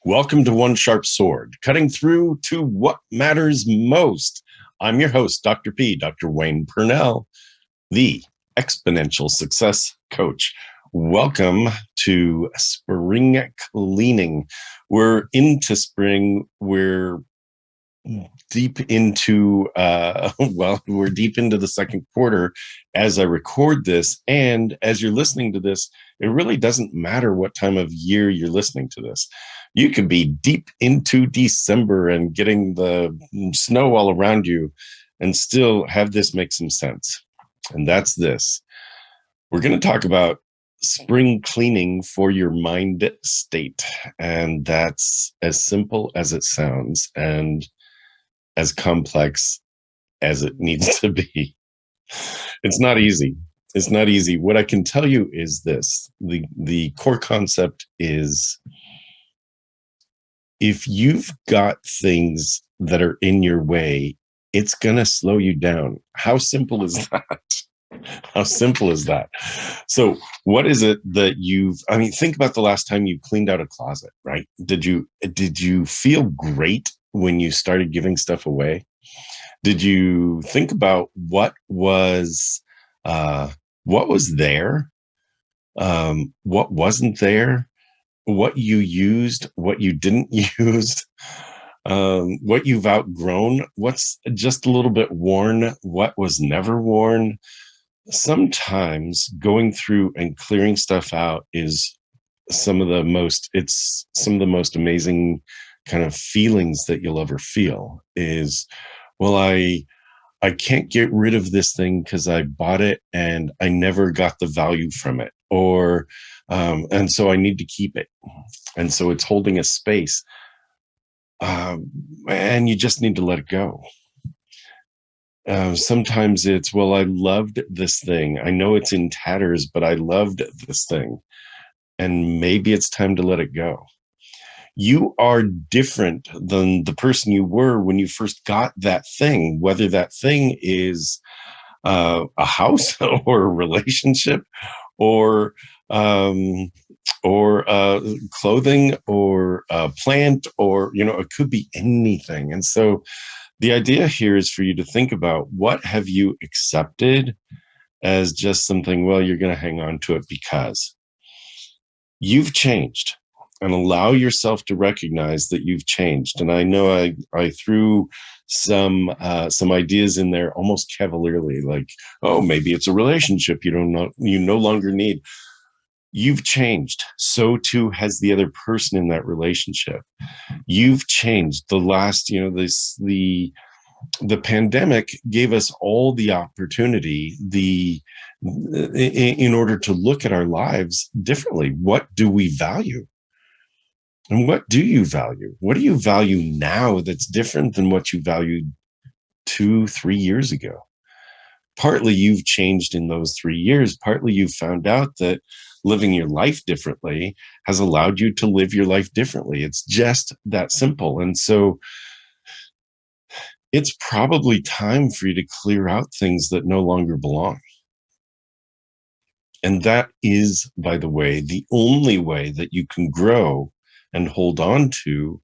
Welcome to One Sharp Sword, cutting through to what matters most. I'm your host, Dr. P, Dr. Wayne Pernell, the exponential success coach. Welcome to spring cleaning. We're into spring. We're deep into we're deep into the second quarter as I record this, and as you're listening to this, it really doesn't matter what time of year you're listening to this. You could be deep into December and getting the snow all around you and still have this make some sense. And that's this. We're going to talk about spring cleaning for your mind state, and that's as simple as it sounds and as complex as it needs to be. It's not easy. It's not easy. What I can tell you is this. The core concept is, if you've got things that are in your way, it's going to slow you down. How simple is that? How simple is that? So what is it that think about the last time you cleaned out a closet, right? Did you feel great when you started giving stuff away? Did you think about what was there, what wasn't there, what you used, what you didn't use, what you've outgrown, what's just a little bit worn, what was never worn? Sometimes going through and clearing stuff out is some of the most amazing kind of feelings that you'll ever feel. Is, well, I can't get rid of this thing because I bought it and I never got the value from it, or and so I need to keep it, and so it's holding a space, and you just need to let it go. Sometimes it's, well, I loved this thing. I know it's in tatters, but I loved this thing, and maybe it's time to let it go. You are different than the person you were when you first got that thing, whether that thing is a house or a relationship, or um, or clothing, or a plant, or it could be anything. And so the idea here is for you to think about, what have you accepted as just something, well, you're going to hang on to it because you've changed, and allow yourself to recognize that you've changed. And I know I threw some ideas in there almost cavalierly, like, oh, maybe it's a relationship you no longer need. You've changed. So too has the other person in that relationship. You've changed. The pandemic gave us all the opportunity, in order to look at our lives differently. What do we value? And what do you value? What do you value now that's different than what you valued 2, 3 years ago? Partly you've changed in those 3 years. Partly you've found out that living your life differently has allowed you to live your life differently. It's just that simple. And so it's probably time for you to clear out things that no longer belong. And that is, by the way, the only way that you can grow and hold on to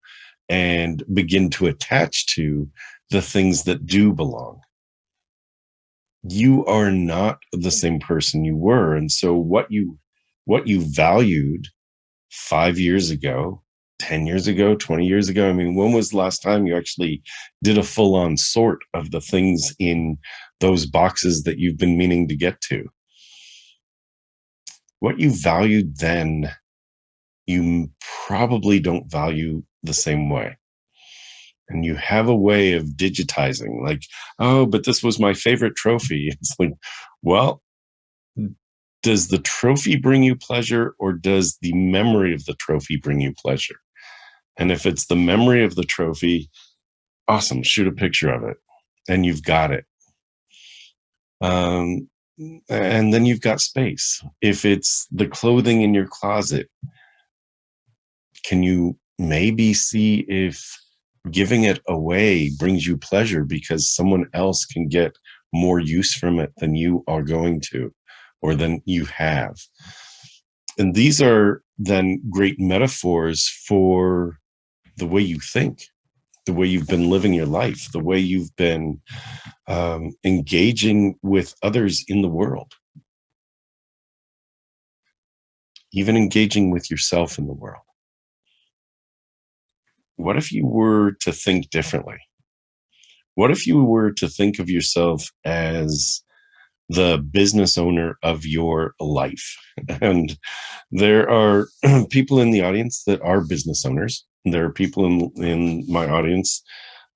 and begin to attach to the things that do belong. You are not the same person you were. And so what you valued 5 years ago, 10 years ago, 20 years ago, when was the last time you actually did a full-on sort of the things in those boxes that you've been meaning to get to? What you valued then, you probably don't value the same way. And you have a way of digitizing, like, oh, but this was my favorite trophy. It's like, well, does the trophy bring you pleasure, or does the memory of the trophy bring you pleasure? And if it's the memory of the trophy, awesome, shoot a picture of it and you've got it. And then you've got space. If it's the clothing in your closet, can you maybe see if giving it away brings you pleasure because someone else can get more use from it than you are going to, or than you have? And these are then great metaphors for the way you think, the way you've been living your life, the way you've been engaging with others in the world, even engaging with yourself in the world. What if you were to think differently? What if you were to think of yourself as the business owner of your life? And there are people in the audience that are business owners. There are people in my audience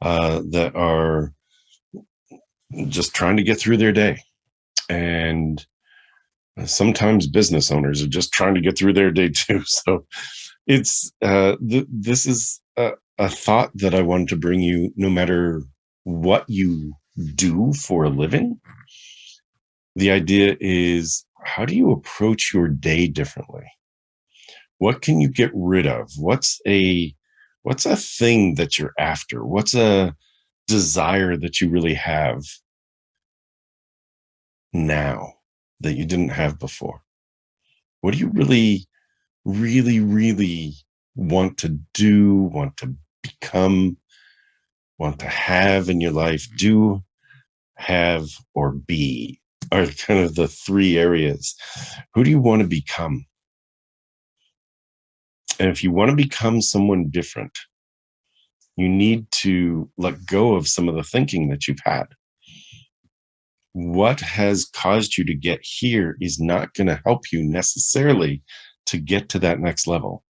that are just trying to get through their day. And sometimes business owners are just trying to get through their day too. So it's this is a thought that I wanted to bring you, no matter what you do for a living. The idea is, how do you approach your day differently? What can you get rid of? What's a thing that you're after? What's a desire that you really have now that you didn't have before? What do you really, really, really want to do, want to become, want to have in your life? Do, have, or be are kind of the three areas. Who do you want to become? And if you want to become someone different, you need to let go of some of the thinking that you've had. What has caused you to get here is not going to help you necessarily to get to that next level.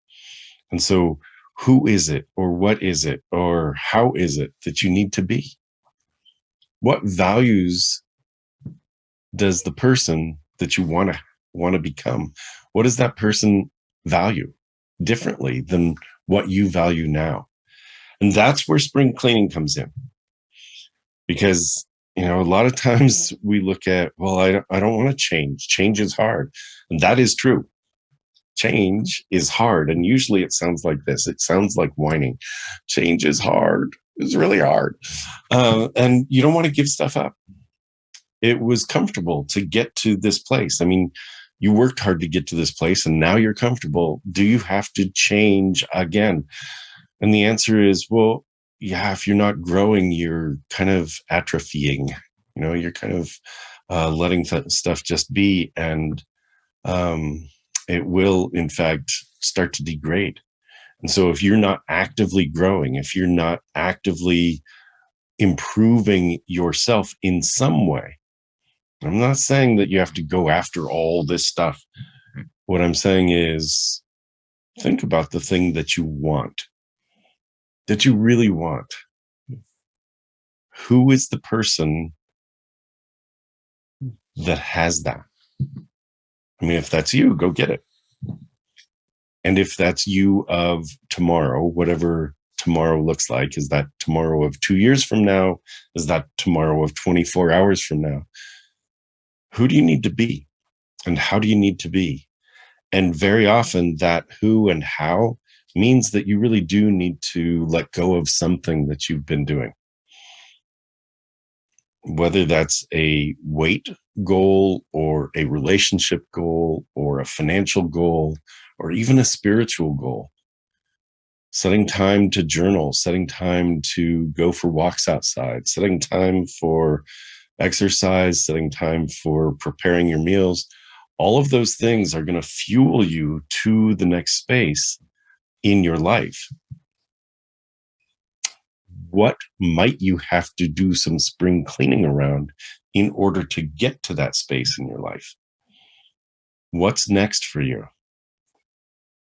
And so, who is it, or what is it, or how is it that you need to be? What values does the person that you want to become, what does that person value differently than what you value now? And that's where spring cleaning comes in. Because, a lot of times we look at, well, I don't want to change. Change is hard. And that is true. Change is hard. And usually it sounds like this. It sounds like whining. Change is hard. It's really hard. And you don't want to give stuff up. It was comfortable to get to this place. I mean, you worked hard to get to this place and now you're comfortable. Do you have to change again? And the answer is, well, yeah, if you're not growing, you're kind of atrophying. You're kind of letting stuff just be. And it will, in fact, start to degrade. And so if you're not actively growing, if you're not actively improving yourself in some way, I'm not saying that you have to go after all this stuff. What I'm saying is, think about the thing that you want, that you really want. Who is the person that has that? I mean, if that's you, go get it. And if that's you of tomorrow, whatever tomorrow looks like, is that tomorrow of 2 years from now? Is that tomorrow of 24 hours from now? Who do you need to be? And how do you need to be? And very often that who and how means that you really do need to let go of something that you've been doing. Whether that's a weight goal or a relationship goal or a financial goal or even a spiritual goal. Setting time to journal, setting time to go for walks outside, setting time for exercise, setting time for preparing your meals. All of those things are going to fuel you to the next space in your life. What might you have to do some spring cleaning around in order to get to that space in your life? What's next for you?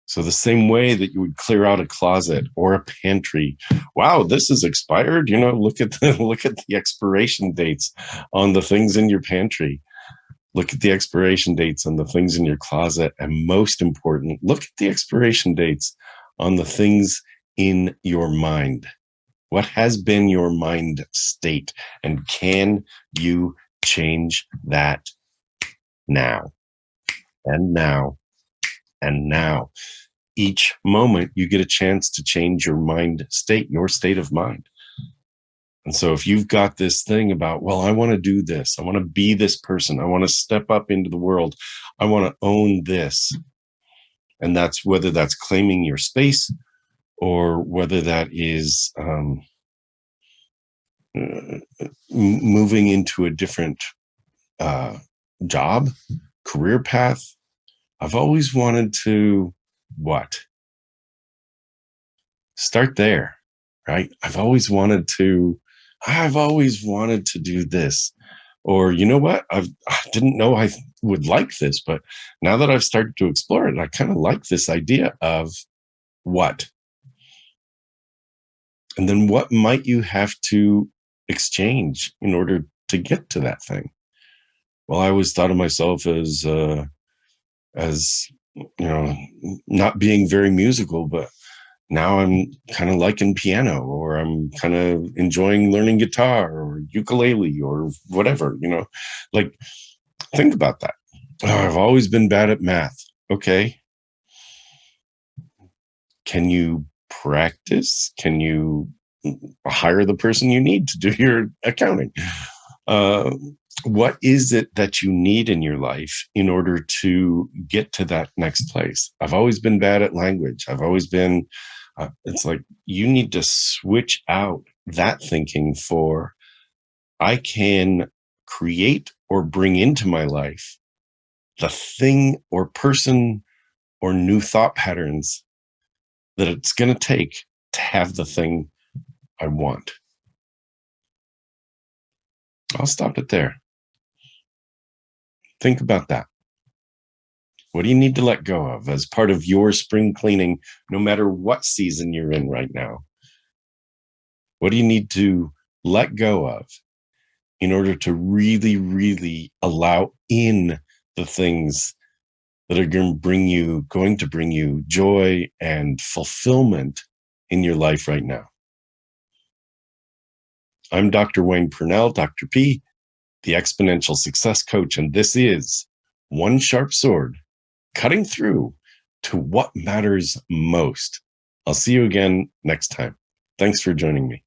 So the same way that you would clear out a closet or a pantry, wow, this is expired. Look at the expiration dates on the things in your pantry. Look at the expiration dates on the things in your closet. And most important, look at the expiration dates on the things in your mind. What has been your mind state? And can you change that now? And now? And now? Each moment you get a chance to change your mind state, your state of mind. And so if you've got this thing about, well, I want to do this, I want to be this person, I want to step up into the world, I want to own this. And that's whether that's claiming your space or whether that is moving into a different uh, job, career path. I've always wanted to what? Start there, right? I've always wanted to do this. Or, you know what? I didn't know I would like this, but now that I've started to explore it, I kind of like this idea of what? And then what might you have to exchange in order to get to that thing? Well, I always thought of myself as not being very musical, but now I'm kind of liking piano, or I'm kind of enjoying learning guitar or ukulele or whatever, like think about that. Oh, I've always been bad at math. Okay. Can you practice? Can you hire the person you need to do your accounting? Uh, what is it that you need in your life in order to get to that next place? I've always been bad at language. I've always been, it's like you need to switch out that thinking for I can create or bring into my life the thing or person or new thought patterns that it's going to take to have the thing I want. I'll stop it there. Think about that. What do you need to let go of as part of your spring cleaning, no matter what season you're in right now? What do you need to let go of in order to really, really allow in the things that are going to bring you joy and fulfillment in your life right now? I'm Dr. Wayne Pernell, Dr. P, the Exponential Success Coach, and this is One Sharp Sword, cutting through to what matters most. I'll see you again next time. Thanks for joining me.